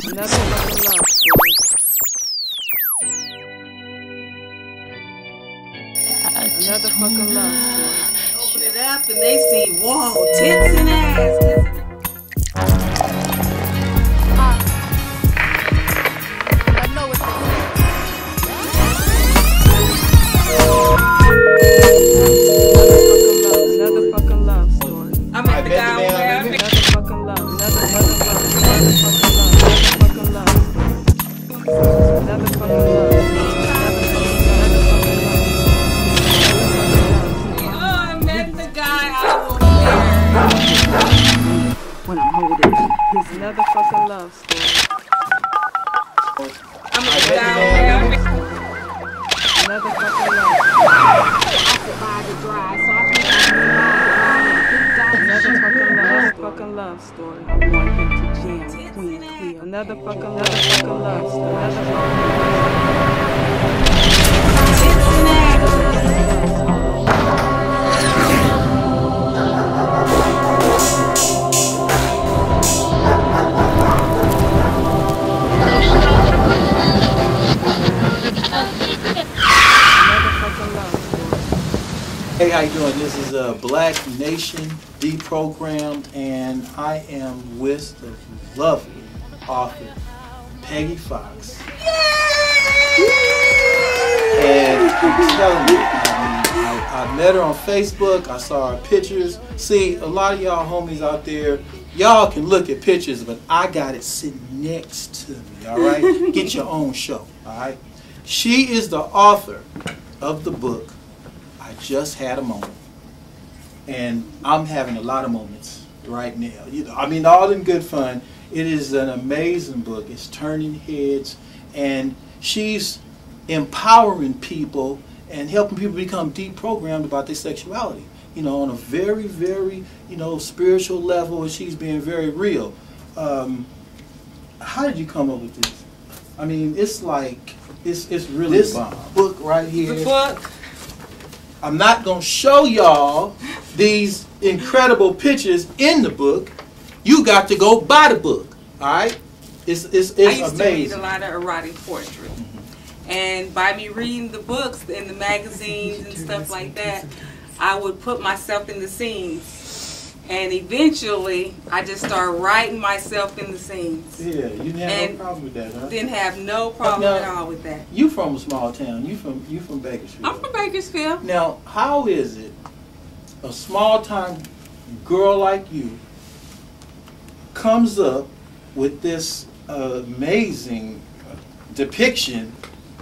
Another fucking love story. Another fucking love story. Open it up and they see, whoa, tits and ass. Another fucking love story. I met the guy over there. Another fucking love. Another fucking love. Another fucking love. Oh, I met the guy over there. When I'm holding his another fucking love story. I met the guy over there. Another fucking love. Another fucking love story. I want him to jam Queen Cleo. Another fucking love story. Another Hey, how you doing? This is Black Nation Deprogrammed, and I am with the lovely author Peggy Fox. And I'm telling you, I met her on Facebook. I saw her pictures. See, a lot of y'all homies out there, y'all can look at pictures, but I got it sitting next to me. All right, get your own show. All right. She is the author of the book I Just Had a Moment, and I'm having a lot of moments right now. You know, I mean, all in good fun. It is an amazing book. It's turning heads, and she's empowering people and helping people become deprogrammed about their sexuality. You know, on a very, very, spiritual level, and she's being very real. How did you come up with this? I mean, it's like it's really this book right here. The book. I'm not going to show y'all these incredible pictures in the book. You got to go buy the book. All right? It's I used amazing. to read a lot of erotic poetry. And by me reading the books and the magazines and stuff like that, I would put myself in the scenes. And eventually, I just started writing myself in the scenes. Yeah, you didn't have no problem with that, huh? Didn't have no problem at all with that. You from a small town. You from Bakersfield. I'm from Bakersfield. Now, how is it a small time girl like you comes up with this amazing depiction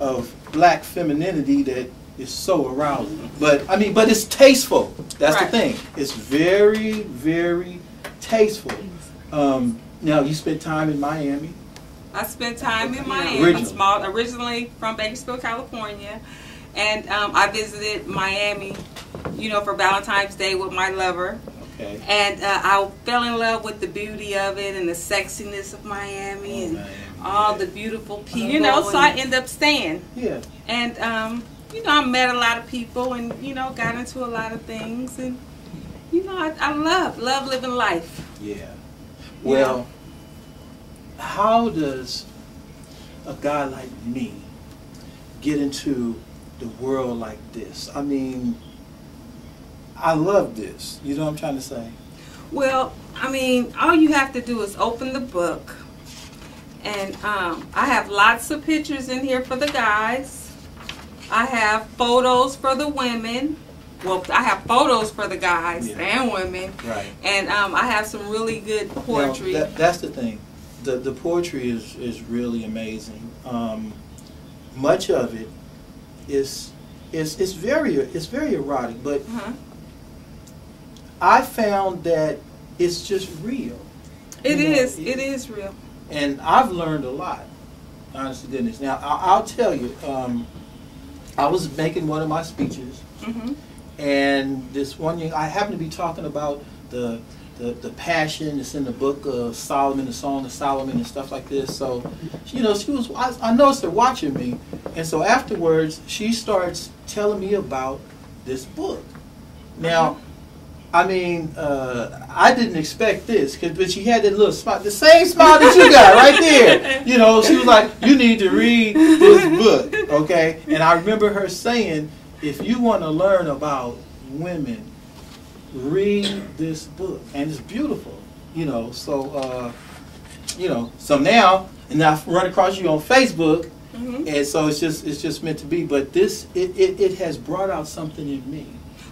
of black femininity that is so arousing? But I mean, but it's tasteful. That's Right. the thing. It's very, very tasteful. Now, you spent time in Miami. I spent time in Miami. Originally from Bakersfield, California. And I visited Miami, for Valentine's Day with my lover. Okay. And I fell in love with the beauty of it and the sexiness of Miami and all the beautiful people. So I ended up staying. Yeah. And, I met a lot of people and, got into a lot of things. And, I love living life. Yeah. Well, how does a guy like me get into the world like this? I mean, I love this. You know what I'm trying to say? Well, I mean, all you have to do is open the book. And I have lots of pictures in here for the guys. I have photos for the women. Well, I have photos for the guys and women. Right. And I have some really good poetry. Now, that's the thing. The poetry is really amazing. Much of it is very erotic, but I found that it's just real. It is real. And I've learned a lot, honest to goodness. Now, I'll tell you, I was making one of my speeches, and this one young, I happened to be talking about the passion that's in the book of Solomon, the Song of Solomon, and stuff like this. So, she was. I noticed her watching me, and so afterwards, she starts telling me about this book. Now, I mean, I didn't expect this, but she had that little smile, the same smile that you got right there. You know, she was like, "You need to read this book, okay?" And I remember her saying, "If you want to learn about women, read this book," and it's beautiful. You know, so so now, and I run across you on Facebook, and so it's just meant to be. But this, it has brought out something in me.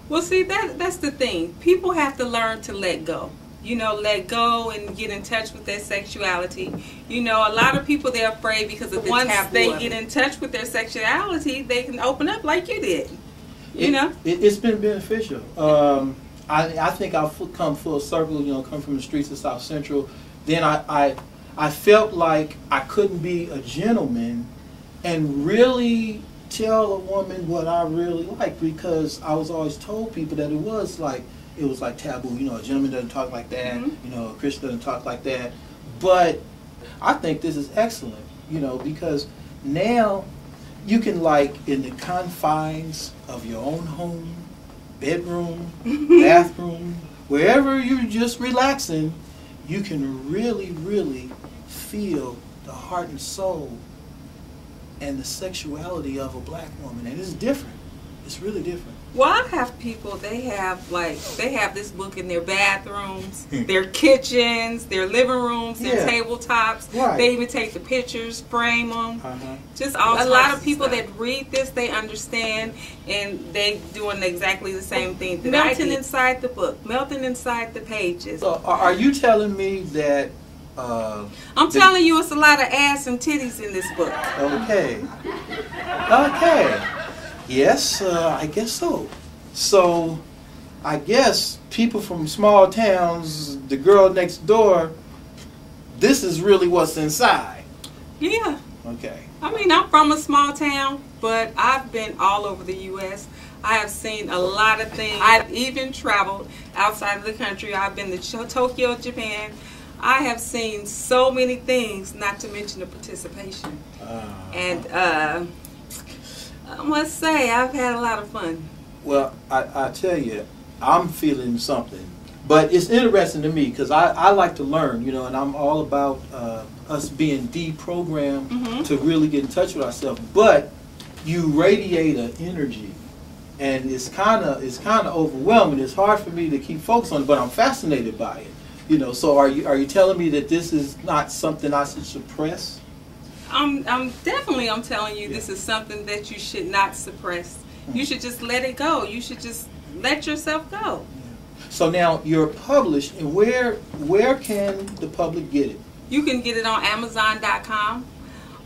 Well, see, that's the thing. People have to learn to let go. You know, let go and get in touch with their sexuality. You know, a lot of people, they're afraid because of the once they get in touch with their sexuality, they can open up like you did. You know? It's been beneficial. I think I've come full circle, you know, come from the streets of South Central. Then I felt like I couldn't be a gentleman and really tell a woman what I really like, because I was always told people that it was like taboo. You know, a gentleman doesn't talk like that. You know, a Christian doesn't talk like that. But I think this is excellent, you know, because now you can, like, in the confines of your own home, bedroom, bathroom, wherever you're just relaxing, you can really, really feel the heart and soul and the sexuality of a black woman, and it's different. It's really different. Well, I have people, they have this book in their bathrooms, their kitchens, their living rooms, their tabletops. Right. They even take the pictures, frame them. Just a lot of people that read this, they understand, and they doing exactly the same thing. Melting inside the book, melting inside the pages. So are you telling me that I'm telling you, it's a lot of ass and titties in this book. Okay. Okay. Yes, I guess so. So, I guess people from small towns, the girl next door, this is really what's inside. Yeah. Okay. I mean, I'm from a small town, but I've been all over the U.S. I have seen a lot of things. I've even traveled outside of the country. I've been to Tokyo, Japan. I have seen so many things, not to mention the participation. And I must say, I've had a lot of fun. Well, I tell you, I'm feeling something. But it's interesting to me because I like to learn, you know, and I'm all about us being deprogrammed to really get in touch with ourselves. But you radiate an energy, and it's kind of overwhelming. It's hard for me to keep focused on it, but I'm fascinated by it. You know, so are you telling me that this is not something I should suppress? I'm telling you, this is something that you should not suppress. You should just let it go. You should just let yourself go. So now you're published, and where can the public get it? You can get it on Amazon.com,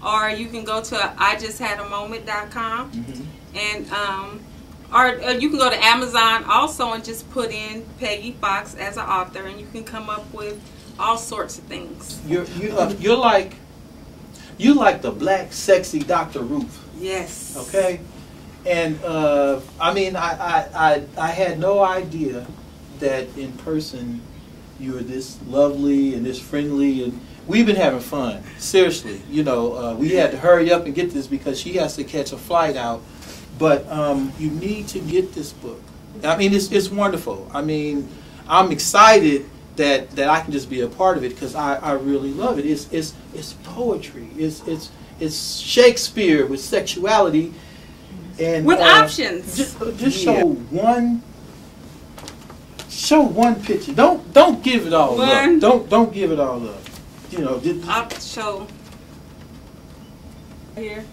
or you can go to IJustHadAMoment.com, and or you can go to Amazon also and just put in Peggy Fox as an author, and you can come up with all sorts of things. You're like the black sexy Dr. Ruth. Yes. Okay. And I mean, I had no idea that in person you were this lovely and this friendly, and we've been having fun. Seriously, you know, we had to hurry up and get this because she has to catch a flight out. But you need to get this book. I mean, it's wonderful. I mean, I'm excited that I can just be a part of it because I really love it. It's poetry. It's Shakespeare with sexuality and with options. Just show one picture. Don't give it all up. Don't give it all up. You know. I'll show here.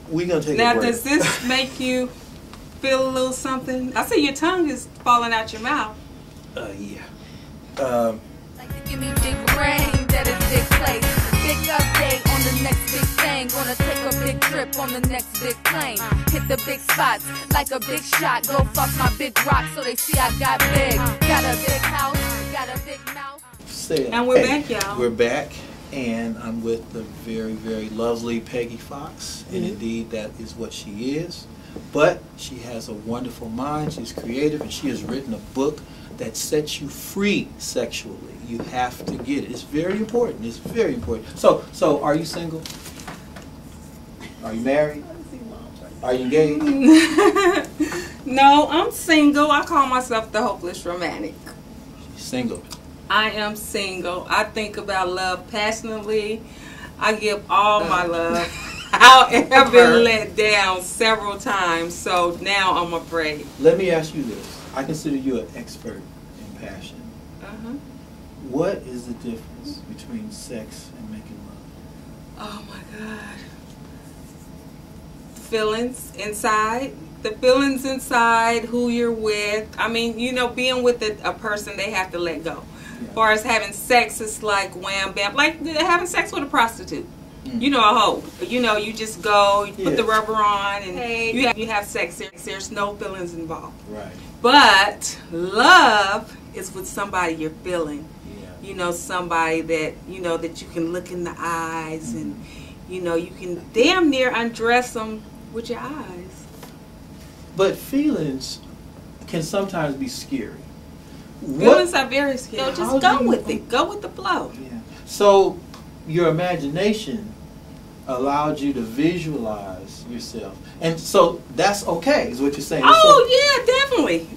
We're gonna take now, a break. does this make you feel a little something? I see your tongue is falling out your mouth. Yeah. Like to give me big brain, that is big place. Big update on the next big thing. Gonna take a big trip on the next big plane. Hit the big spots like a big shot. Go fuck my big rock so they see I got big. Got a big house, got a big mouth. And we're back, y'all. We're back. And I'm with the very, very lovely Peggy Fox. And indeed, that is what she is. But she has a wonderful mind. She's creative. And she has written a book that sets you free sexually. You have to get it. It's very important. It's very important. So are you single? Are you married? Are you engaged? No, I'm single. I call myself the hopeless romantic. Single. I am single. I think about love passionately. I give all my love. I have been let down several times, so now I'm afraid. Let me ask you this. I consider you an expert in passion. What is the difference between sex and making love? Oh my God. Feelings inside. The feelings inside, who you're with. I mean, you know, being with a person, they have to let go. As far as having sex, it's like wham bam, like having sex with a prostitute. You know, a hoe. You know, you just go, you put the rubber on, and hey, you have sex. There's no feelings involved. Right. But love is with somebody you're feeling. You know, somebody that, you know, that you can look in the eyes and, you know, you can damn near undress them with your eyes. But feelings can sometimes be scary. Feelings are very scary. Just go with it. Go with the flow. Yeah. So your imagination allowed you to visualize yourself. And so that's okay, is what you're saying. Oh, yeah, definitely.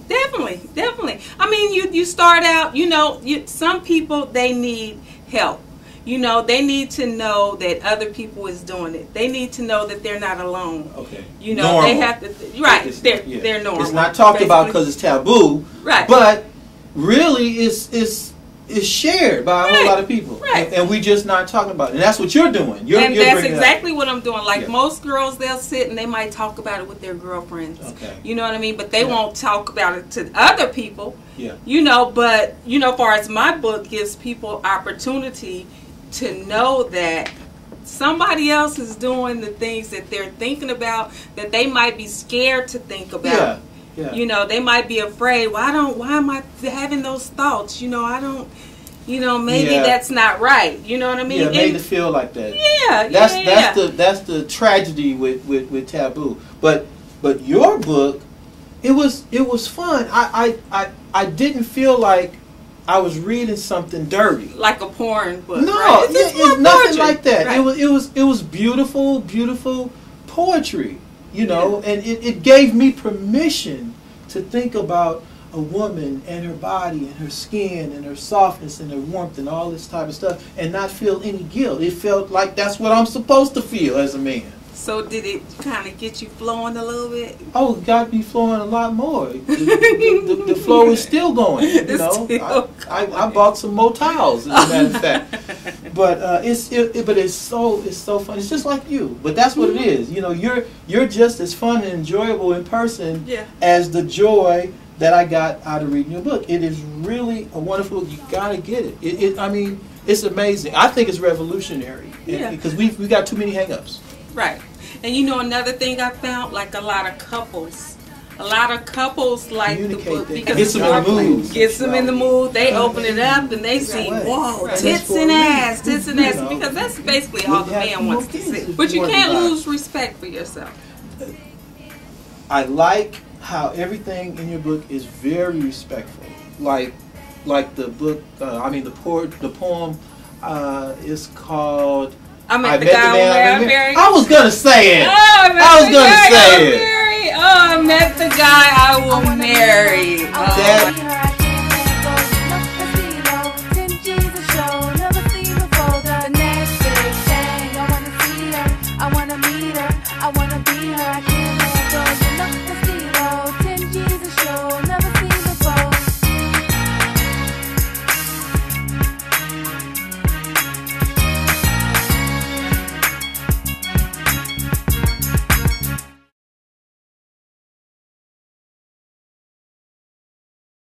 I mean, you start out, you know, some people, they need help. You know, they need to know that other people is doing it. They need to know that they're not alone. Okay. You know, normal. They have to, right, they're normal. It's not talked about because it's taboo. Right. But really, it's shared by a whole lot of people. Right. And we just not talking about it. And that's what you're doing. And that's exactly what I'm doing. Like most girls, they'll sit and they might talk about it with their girlfriends. Okay. You know what I mean? But they won't talk about it to other people. Yeah. You know, but, you know, as far as my book gives people opportunity to know that somebody else is doing the things that they're thinking about that they might be scared to think about. Yeah. You know, they might be afraid. Why am I having those thoughts? You know, I don't. You know, maybe that's not right. You know what I mean? Yeah, made to feel like that. Yeah, that's the tragedy with taboo. But your book, it was fun. I didn't feel like I was reading something dirty, like a porn book. No, right? it's nothing like that. Right. It was beautiful poetry. You know, and it gave me permission to think about a woman and her body and her skin and her softness and her warmth and all this type of stuff and not feel any guilt. It felt like that's what I'm supposed to feel as a man. So did it kind of get you flowing a little bit? Oh, it got me flowing a lot more. The flow is still going. You know, I bought some more towels, as a matter of fact. But it's so fun. It's just like you. But that's what it is. You know, you're just as fun and enjoyable in person as the joy that I got out of reading your book. It is really a wonderful. You gotta get it. I mean, it's amazing. I think it's revolutionary. Because we got too many hang-ups. Right. And you know another thing I found, like a lot of couples like the book because gets them in the mood. Gets them in the mood. They open it up and they see, whoa, tits and ass, because that's basically all the man wants to see. But you can't lose respect for yourself. I like how everything in your book is very respectful. Like the book, the poem is called I met the guy I married. I was gonna say it. I met the guy I will marry. That